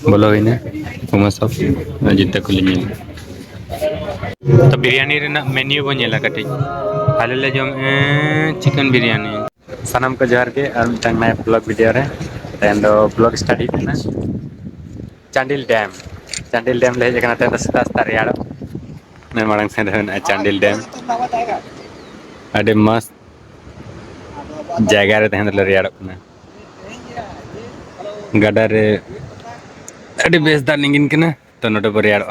बोलो ही ना उमा सब जितने को लिए तो बिरयानी रेना मेन्यू बन नेला कटी हाले ले जम चिकन बिरयानी सनम को जोहार के और मिटन नया ब्लॉग वीडियो रे तेन दो ब्लॉग स्टडी करना चांडिल डैम ले जगना तेन सस्ता सस्ता रेयाड़ो ने मांग से चांडिल डैम अरे मस्त जगह रे तहन ले रेयाड़ो ना गडा रे अरे बेसदार निगिन के ना तो नोटे पर रेयाड़ो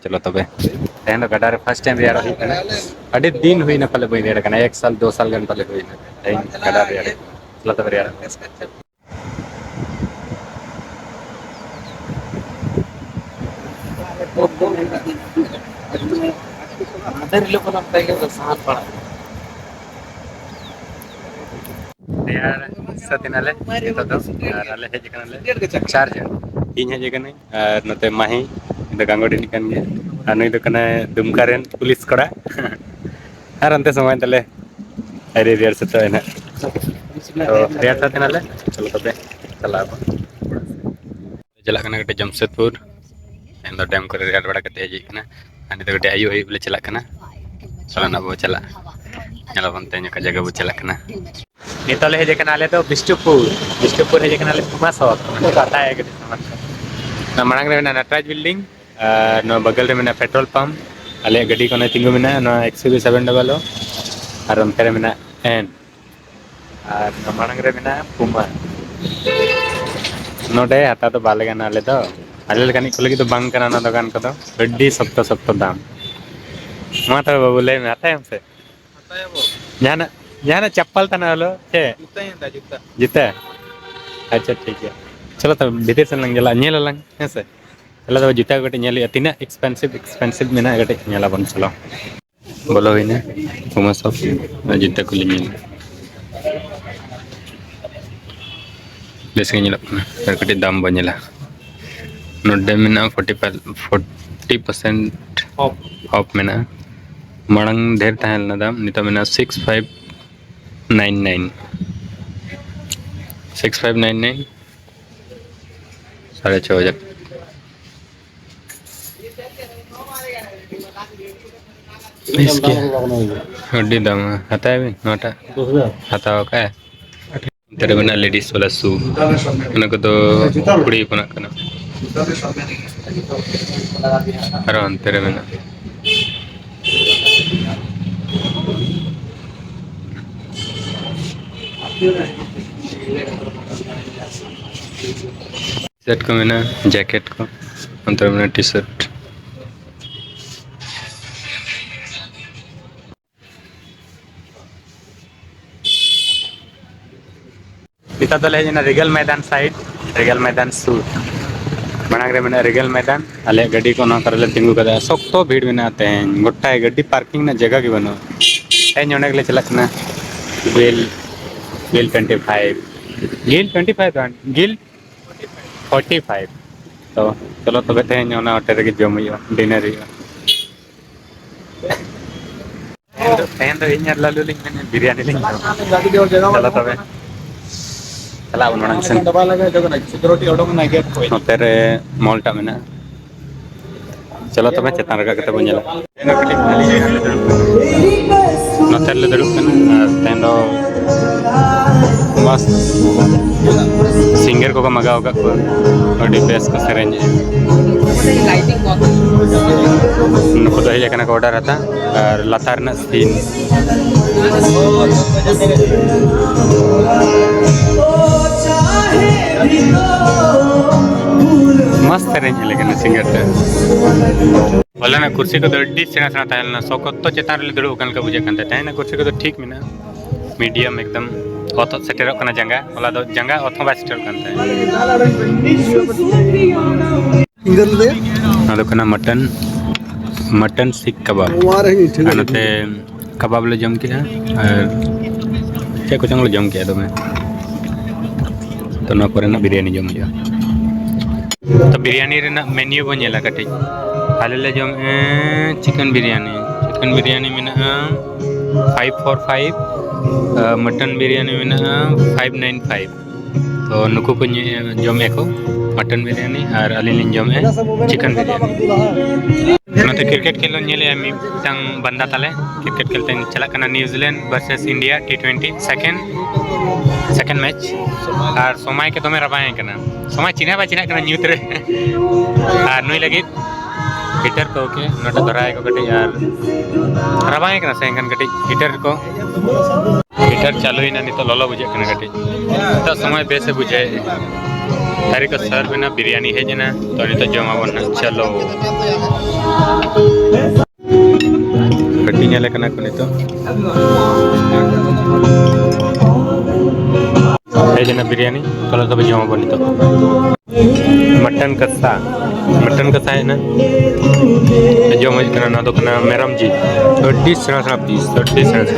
चलो तबे तहन तो गडा रे फर्स्ट टाइम रेयाड़ो ही ना अरे दिन हुई ना पहले बई रेयाड़ कना 1 साल 2 साल गन पहले हुई ना तहन गडा रेयाड़ो चलो तबे रेयाड़ो ada di luar apa yang sangat parah. Tiada satinale, itu tuh, rale hiji kanale, charger. Ini hiji kanai, nanti mahi, itu ganggu di kan dia. Anu itu kena dumkaren polis kora. Nanti semua itu le, hari biar sesuai na. So, biar satinale, kalau tapi, kalau apa. Jalan kena kita Jamshedpur, yang dam kore biar bड़ा kita hiji kena. Anu itu kita ayu boleh jalan kena. Kalau nak bawa jalan. Kalau pentingnya ke jaga bawa jalan kena. नितल है जेकन आले तो बिष्टुपुर है जेकन आले famous हो तो पता है कि ना मांग रे ना नटराज बिल्डिंग नो बगल रे में पेट्रोल पंप आले गाड़ी कोने तिंगु में ना XUV 700 और अंतर में ना एन और ना मांग रे में ना पुमा नोडे आता तो बाले गन आले लकनी को लगी तो बंग करना ना दुकान को तो अड्डी सप्तो दाम मा तो बाबू ले में आता है हमसे जाना जाना चप्पल तना हलो छे जूता अच्छा ठीक है चलो तो भीतर से लंग जला नेल लंग है चलो तो जूता गटे नेल तीना एक्सपेंसिव मेना गटे नेला बन चलो बोलो ही ना उमा सब जूता को लिए बेस के नेला गटे दाम बनेला नोडे मेना 40% ऑफ मेना मांग ढेर तहल ना दाम नितो मेना 6599 6599 6,500 इसके हड्डी दाम हता है भी नोटा हता हो का तेरे बना लेडीज वाला शू उनको तो कुड़ी पना करना अरे तेरे बना शर्ट को मैंने जैकेट को अंतर में टी शर्ट इतना तो ले जना रिगल मैदान साइड रिगल मैदान सूट बनाग रे मैंने रिगल मैदान अले गाड़ी को ना करले तिंगु कदा सख्तो भीड़ में आते हैं गोटा है गाड़ी पार्किंग ना जगह की बनो है जोने के लिए चला ना गिल 45 तो चलो तो कहते हैं ना होटल के जम डिनर तो लालू लिंग बिरयानी लिंग चलो तबे चला उन्होंने से नोते रे मॉल्टा में ना चलो तबे चेतान रखा करते बुझला नोते ले दड़ुक कना तेन दो मस्त सिंगर को मगाव का को अडी बेस को सेरेंज नुको तो हे का ऑर्डर आता और लतार ना सीन मस्त सेरेंज लेकिन सिंगर ते बोला ना कुर्सी को तो अड्डी सेना सेना ताहल ना सोको तो चेतान ले दड़ु कन का बुझे कन ताहे ना कुर्सी को तो ठीक मिना मीडियम एकदम अथो सेटेरो कना जंगा ओला दो जंगा अथो बा सेटेरो कन ताहे इंगर ले आदो कना मटन सीख कबाब अनते कबाब ले जम के और चे को चंगलो जम के दो में तो ना पर ना बिरयानी जम गया तो बिरयानी रे ना मेन्यू बन नेला कटी हाले ले जम चिकन बिरयानी में ना 545 मटन बिरयानी में ना 595 तो नुकु को जमे को मटन बिरयानी और अली जमे चिकन बिरयानी नते क्रिकेट खेलों नेले मिटंग बंदा ताले क्रिकेट खेलते चला कना New Zealand versus India T20 second match और समय के तमे रबाय कना समय चिना कना न्यूत रे और नुई लगी हीटर को के नोटा धराय को कटे यार रबाय कना सेंगन कटे हीटर चालू ना नितो ललो बुझे कना कटे तो समय बेसे बुझे तारी को सर बिना बिरयानी है जना तो नितो जमा बना चलो कटी नेले कना को नितो है जना बिरयानी चलो तब जमा बनी तो मटन कसा है ना जो मज करना ना तो करना मेरम जी 30 सरा पीस 30 सरा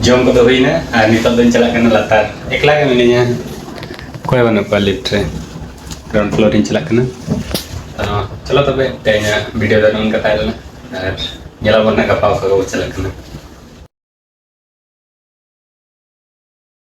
जम को तो हुई ना आ नितो दिन चला करना लातार एकला के मिनिया कोई बना पा लिट्रे ग्राउंड फ्लोर इन चला करना चलो तबे तेना वीडियो दा नन कथा और यला बना का पाव का चला करना